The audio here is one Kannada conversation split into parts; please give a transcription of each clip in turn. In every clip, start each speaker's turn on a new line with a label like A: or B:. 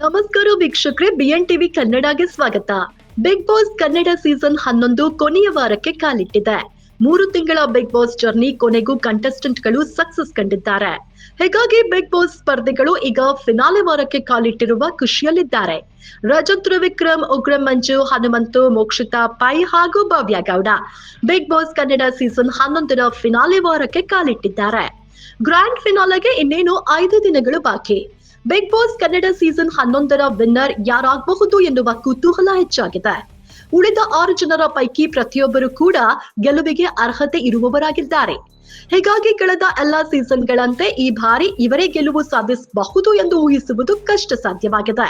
A: ನಮಸ್ಕಾರ ವೀಕ್ಷಕರೇ, ಬಿಎನ್ ಟಿವಿ ಕನ್ನಡಗೆ ಸ್ವಾಗತ. ಬಿಗ್ ಬಾಸ್ ಕನ್ನಡ ಸೀಸನ್ 11 ಕೊನೆಯ ವಾರಕ್ಕೆ ಕಾಲಿಟ್ಟಿದೆ. 3 ತಿಂಗಳ ಬಿಗ್ ಬಾಸ್ ಜರ್ನಿ ಕೊನೆಗೂ ಕಂಟೆಸ್ಟೆಂಟ್ ಗಳು ಸಕ್ಸಸ್ ಕಂಡಿದ್ದಾರೆ. ಹೀಗಾಗಿ ಬಿಗ್ ಬಾಸ್ ಸ್ಪರ್ಧಿಗಳು ಈಗ ಫಿನಾಲೆ ವಾರಕ್ಕೆ ಕಾಲಿಟ್ಟಿರುವ ಖುಷಿಯಲ್ಲಿದ್ದಾರೆ. ರಜತ್, ತ್ರಿವಿಕ್ರಮ್, ಉಗ್ರಂ ಮಂಜು, ಹನುಮಂತು, ಮೋಕ್ಷಿತಾ ಪೈ ಹಾಗೂ Bhavya Gowda Bigg Boss Kannada season 11ರ ಫಿನಾಲೆ ವಾರಕ್ಕೆ ಕಾಲಿಟ್ಟಿದ್ದಾರೆ. ಗ್ರ್ಯಾಂಡ್ ಫಿನಾಲೆಗೆ ಇನ್ನೇನು 5 ದಿನಗಳು ಬಾಕಿ. ಬಿಗ್ ಬಾಸ್ ಕನ್ನಡ ಸೀಸನ್ 11ರ ವಿನ್ನರ್ ಯಾರಾಗಬಹುದು ಎನ್ನುವ ಕುತೂಹಲ ಹೆಚ್ಚಾಗಿದೆ. ಉಳಿದ 6 ಜನರ ಪೈಕಿ ಪ್ರತಿಯೊಬ್ಬರು ಕೂಡ ಗೆಲುವಿಗೆ ಅರ್ಹತೆ ಇರುವವರಾಗಿದ್ದಾರೆ. ಹೀಗಾಗಿ ಕಳೆದ ಎಲ್ಲಾ ಸೀಸನ್ಗಳಂತೆ ಈ ಬಾರಿ ಇವರೇ ಗೆಲುವು ಸಾಧಿಸಬಹುದು ಎಂದು ಊಹಿಸುವುದು ಕಷ್ಟ ಸಾಧ್ಯವಾಗಿದೆ.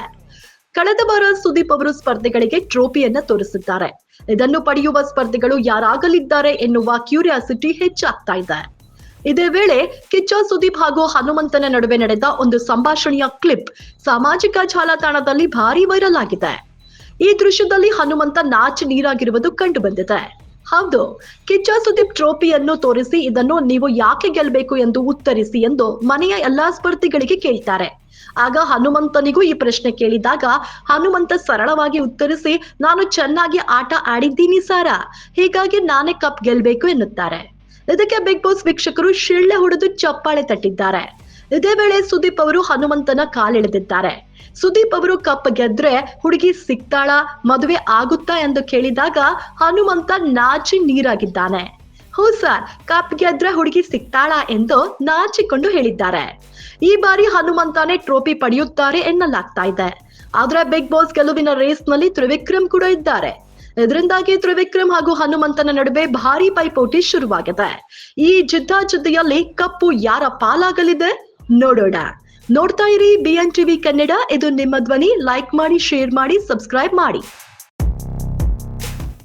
A: ಕಳೆದ ವಾರ ಸುದೀಪ್ ಅವರು ಸ್ಪರ್ಧೆಗಳಿಗೆ ಟ್ರೋಫಿಯನ್ನ ತೋರಿಸಿದ್ದಾರೆ. ಇದನ್ನು ಪಡೆಯುವ ಸ್ಪರ್ಧಿಗಳು ಯಾರಾಗಲಿದ್ದಾರೆ ಎನ್ನುವ ಕ್ಯೂರಿಯಾಸಿಟಿ ಹೆಚ್ಚಾಗ್ತಾ ಇದೆ. ಇದೇ ವೇಳೆ ಕಿಚ್ಚ ಸುದೀಪ್ ಹಾಗೂ ಹನುಮಂತನ ನಡುವೆ ನಡೆದ ಒಂದು ಸಂಭಾಷಣೆಯ ಕ್ಲಿಪ್ ಸಾಮಾಜಿಕ ಜಾಲತಾಣದಲ್ಲಿ ಭಾರಿ ವೈರಲ್ ಆಗಿದೆ. ಈ ದೃಶ್ಯದಲ್ಲಿ ಹನುಮಂತ ನಾಚಿ ನೀರಾಗಿರುವುದು ಕಂಡು ಬಂದಿದೆ. ಹೌದು, ಕಿಚ್ಚ ಸುದೀಪ್ ಟ್ರೋಫಿಯನ್ನು ತೋರಿಸಿ ಇದನ್ನು ನೀವು ಯಾಕೆ ಗೆಲ್ಲಬೇಕು ಎಂದು ಉತ್ತರಿಸಿ ಎಂದು ಮನೆಯ ಎಲ್ಲಾ ಸ್ಪರ್ಧಿಗಳಿಗೆ ಕೇಳ್ತಾರೆ. ಆಗ ಹನುಮಂತನಿಗೂ ಈ ಪ್ರಶ್ನೆ ಕೇಳಿದಾಗ ಹನುಮಂತ ಸರಳವಾಗಿ ಉತ್ತರಿಸಿ, ನಾನು ಚೆನ್ನಾಗಿ ಆಟ ಆಡಿದ್ದೀನಿ ಸಾರಾ, ಹೀಗಾಗಿ ನಾನೇ ಕಪ್ ಗೆಲ್ಬೇಕು ಎನ್ನುತ್ತಾರೆ. ಇದಕ್ಕೆ ಬಿಗ್ ಬಾಸ್ ವೀಕ್ಷಕರು ಶಿಳ್ಳೆ ಹೊಡೆದು ಚಪ್ಪಾಳೆ ತಟ್ಟಿದ್ದಾರೆ. ಇದೇ ವೇಳೆ ಸುದೀಪ್ ಅವರು ಹನುಮಂತನ ಕಾಲೆಳೆದಿದ್ದಾರೆ. ಸುದೀಪ್ ಅವರು ಕಪ್ ಗೆದ್ರೆ ಹುಡುಗಿ ಸಿಗ್ತಾಳ, ಮದುವೆ ಆಗುತ್ತಾ ಎಂದು ಕೇಳಿದಾಗ ಹನುಮಂತ ನಾಚಿ ನೀರಾಗಿದ್ದಾನೆ. ಹೂ ಸರ್, ಕಪ್ ಗೆದ್ರೆ ಹುಡುಗಿ ಸಿಗ್ತಾಳ ಎಂದು ನಾಚಿಕೊಂಡು ಹೇಳಿದ್ದಾರೆ. ಈ ಬಾರಿ ಹನುಮಂತನೇ ಟ್ರೋಫಿ ಪಡೆಯುತ್ತಾರೆ ಎನ್ನಲಾಗ್ತಾ ಇದೆ. ಆದ್ರೆ ಬಿಗ್ ಬಾಸ್ ಗೆಲುವಿನ ರೇಸ್ ನಲ್ಲಿ ತ್ರಿವಿಕ್ರಮ್ ಕೂಡ ಇದ್ದಾರೆ. ಇದರಿಂದಾಗಿ ತ್ರಿವಿಕ್ರಮ್ ಹಾಗೂ ಹನುಮಂತನ ನಡುವೆ ಭಾರಿ ಪೈಪೋಟಿ ಶುರುವಾಗಿದೆ. ಈ ಜಿದ್ದಾಜಿದ್ದಿಯಲ್ಲಿ ಕಪ್ಪು ಯಾರ ಪಾಲಾಗಲಿದೆ ನೋಡೋಣ. ನೋಡ್ತಾ ಇರಿ ಬಿಎನ್ ಟಿವಿ ಕನ್ನಡ. ಇದು ನಿಮ್ಮ ಧ್ವನಿ. ಲೈಕ್ ಮಾಡಿ, ಶೇರ್ ಮಾಡಿ, ಸಬ್ಸ್ಕ್ರೈಬ್ ಮಾಡಿ.